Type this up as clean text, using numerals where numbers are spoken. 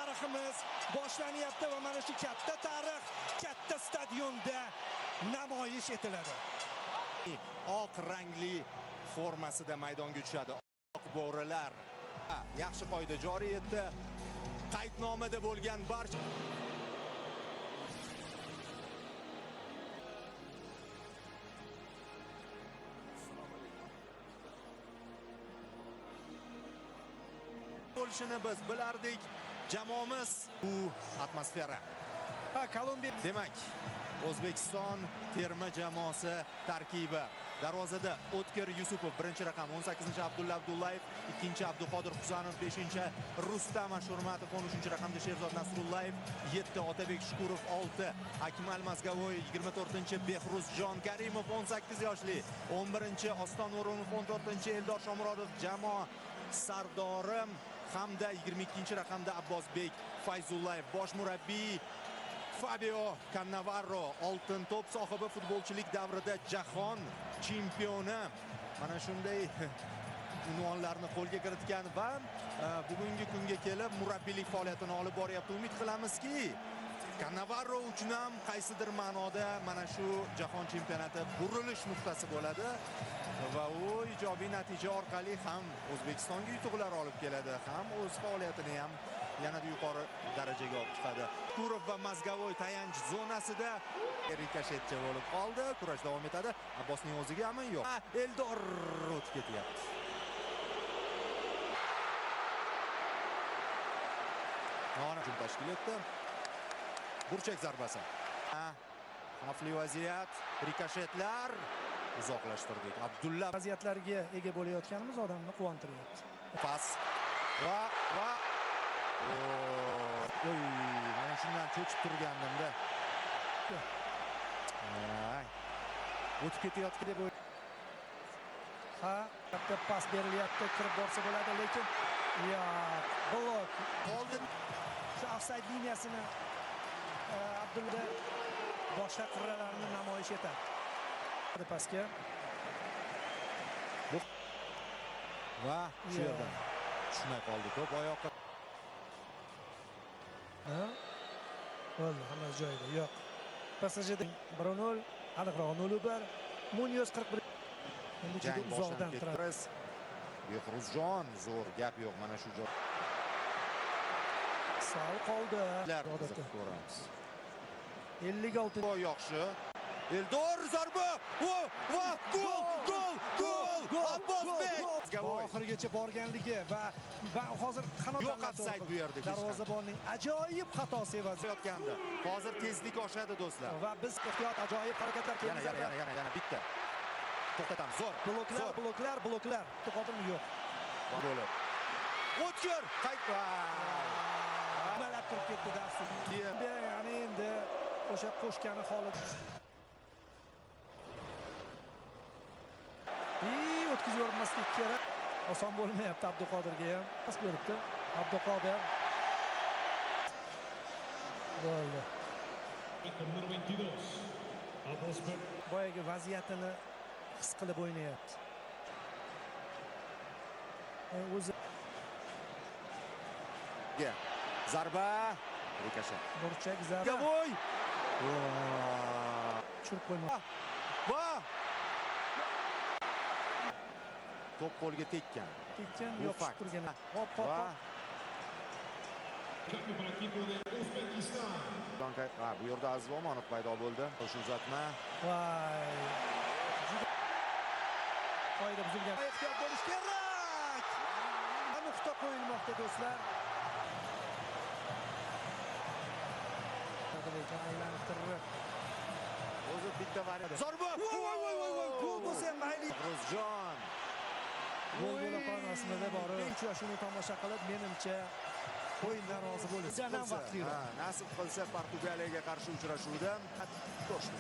tariximiz boshlanyapti va mana shu katta tarix katta stadionda namoyish etiladi. Oq rangli formasida maydonga tushadi. Oq bo'rilar yaxshi qoida joriy etdi. Qaydnomada bo'lgan barcha bo'lishini biz bilardik. Jamoamiz bu atmosfera. Kolumbiya. Demak, O'zbekiston terma jamoasi tarkibi. Darvozada O'tkir Yusupov, birinchi raqam, 18-chi Abdulla Abdullayev, 2-chi Abduqodir Husanov, 5-chi Rustam Ashurmatov, 13-chi raqamda Sherzod Nasrullayev, 7 Otabek Shukurov, 6 Akmal Mazgavoy, 24-chi Behruzjon Karimov, 18 yoshli, 11-chi Oston O'runov, 14-chi Eldor Shomurodov, jamoa sardorim hamda 22-chi raqamda Abbosbek Fayzullayev, bosh murabbiy Fabio Cannavaro, oltin to'p sohibi, futbolchilik davrida jahon chempioni. Mana shunday unvonlarni qo'lga kiritgan va bugungi kunga kelib murabbiylik faoliyatini olib boryapti. Umid qilamizki, Cannavaro uchun ham qaysidir ma'noda mana shu jahon chempionati burilish nuqtasi bo'ladi va u ijobiy natija orqali ham O'zbekistonga yutuqlar olib keladi, ham o'z faoliyatini ham yanada yuqori darajaga olib chiqadi. Kurov va Mazgavoy tayanch zonasida rikoshetcha bo'lib qoldi. Kurash davom etadi. Abbosning o'zigami? Yo'q. Eldor o'tib ketyapti. Hujum tashkil etdi. Burchak zarbasi. Xavfli vaziyat, rikoshetlar, uzoqlashtirdik. Abdulla Vaziyatlarga ega bo'layotganimiz odamni quvontiryapti. Pas va oy, mana shundan cho'chib turgandim-da. O'tib ketayotgan deb katta pas berilyapti, kirib borsa bo'ladi, lekin blok oldi. Shu ofsayd liniyasini Abdulla boshqa qirralarni namoyish etadi. Pasga va shu yerdan tushmay qoldi. To'p oyoqqa bo'ldi, hammasi joyida. Yo'q. PSJda 1-0, aniqroq 0-1. Munyos 41. Endi juda uzoqdan turadi. Behruzjon, zo'r gap yo'q, mana shu joy. Sal qoldi. Odatda ko'ramiz. 56. Yaxshi. Eldor zarba! Va gol! Abbosbek! Oxirigacha borganligi va hozir qanotdan yo'q ofsayd bu yerda. Darvozabonning ajoyib xatosi yotgandi. Hozir tezlik oshadi do'stlar. Va biz ehtiyot ajoyib harakatlar qilamiz. Yana bitta. To'xtatamiz. Zo'r. Bloklar. To'xtatimi yo'q. Bo'lib. O'tkir qaytdi. Nimalar turib ketdi darsi. Ya'ni endi o'sha qo'shgani holat. O'tkazib yubormaslik kerak. Oson bo'lmayapti Abduqodirga ham. Pas beribdi. Abduqodir. Bo'ldi. Número 22. Abbosbek. Boyagi vaziyatini his qilib o'ynayapti. O'zi zarba, rikoshet. Burchak zarba. Voy! Tushirib qo'ymoqchi. Va! To'p qo'lga tekkan. Yo'q turgan. Hop. Cambio para el equipo de Uzbekistan. Bu yerda Aziz Omonov paydo bo'ldi. O'sha uzatma. Voy. Qoida buzilgan. Ehtiyot bo'lish kerak. Nuqta qo'yilmoqda do'stlar. Aylantirib. O'zi bitta variant. Zarba! Voy. Gol bo'lsa ham mayli. Behruzjon. Gol bo'la qolmasmidi borib. Uchrashuvni tomosha qilib, menimcha o'yindan rozi bo'ldi. Janam vaqtliroq. Nasib qilsa Portugaliyaga qarshi uchrashuvda to'shdi.